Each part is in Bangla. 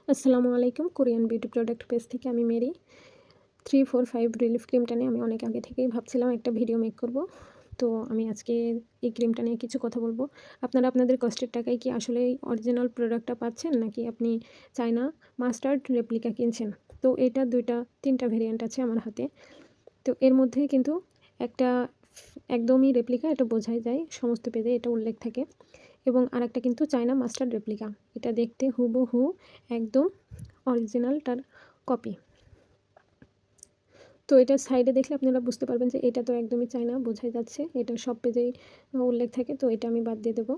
আসসালামু আলাইকুম। কোরিয়ান বিউটি প্রোডাক্ট পেজ থেকে আমি মেরি 345 রিলিফ ক্রিমটা নিয়ে আমি অনেক আগে থেকেই ভাবছিলাম একটা ভিডিও মেক করব। তো আমি আজকে এই ক্রিমটা নিয়ে কিছু কথা বলবো। আপনারা আপনাদের কষ্টের টাকায় কি আসলেই অরিজিনাল প্রোডাক্টটা পাচ্ছেন, নাকি আপনি চায়না মাস্টার্ড রেপ্লিকা কিনছেন? তো এটা 2টা 3টা ভেরিয়েন্ট আছে আমার হাতে। তো এর মধ্যে কিন্তু একটা একদমই রেপ্লিকা, এটা বোঝাই যায়, সমস্ত পেজে এটা উল্লেখ থাকে। এবং আরেকটা কিন্তু চায়না মাস্টার্ড রেপ্লিকা, এটা দেখতে হুবহু একদম অরিজিনালটার কপি। তো এটা সাইডে দেখলে আপনারা বুঝতে পারবেন যে এটা তো একদমই চায়না, বোঝাই যাচ্ছে, এটা সব পেজেই উল্লেখ থাকে। তো এটা আমি বাদ দিয়ে দেবো।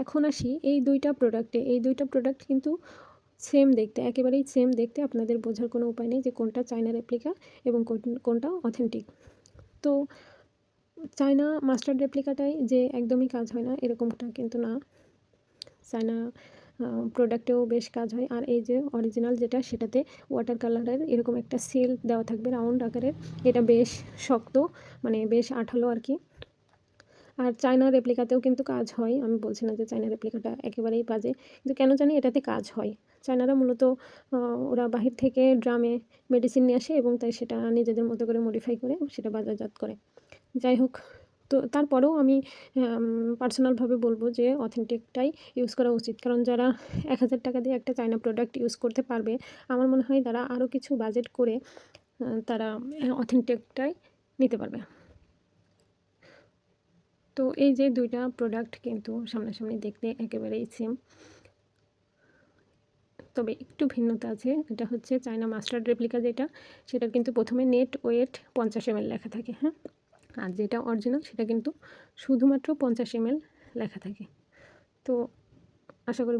এখন আসি এই দুইটা প্রোডাক্ট কিন্তু সেম দেখতে, একেবারেই সেম দেখতে। আপনাদের বোঝার কোনো উপায় নেই যে কোনটা চায়না রেপ্লিকা এবং কোনটা অথেন্টিক। তো চায়না মাস্টার্ড রেপ্লিকাটাই যে একদমই কাজ হয় না এরকমটা কিন্তু না, চায়না প্রোডাক্টেও বেশ কাজ হয়। আর এই যে অরিজিনাল যেটা, সেটাতে ওয়াটার কালারের এরকম একটা সিল দেওয়া থাকবে রাউন্ড আকারের, এটা বেশ শক্ত, মানে বেশ আঠালো আর কি। আর চায়না রেপ্লিকাতেও কিন্তু কাজ হয়, আমি বলছি না যে চায়না রেপ্লিকাটা একেবারেই বাজে, কিন্তু কেন জানি এটাতে কাজ হয়। চায়নারা মূলত ওরা বাহির থেকে ড্রামে মেডিসিন নিয়ে আসে এবং তাই সেটা নিজেদের মতো করে মডিফাই করে সেটা বাজারজাত করে। যাই হোক, তো তারপরেও আমি পার্সোনালভাবে বলবো যে অথেন্টিকটাই ইউজ করা উচিত। কারণ যারা 1000 টাকা দিয়ে একটা চায়না প্রোডাক্ট ইউজ করতে পারবে, আমার মনে হয় তারা আরও কিছু বাজেট করে তারা অথেন্টিকটাই নিতে পারবে। তো এই যে 2টা প্রোডাক্ট কিন্তু সামনাসামনি দেখতে একেবারেই সেম, তবে একটু ভিন্নতা আছে। এটা হচ্ছে চায়না মাস্টার্ড রেপ্লিকা যেটা, সেটার কিন্তু প্রথমে নেট ওয়েট 50 ml লেখা থাকে, হ্যাঁ। আর যেটা অরিজিনাল সেটা কিন্তু শুধুমাত্র 50 ml লেখা থাকে। তো আশা করি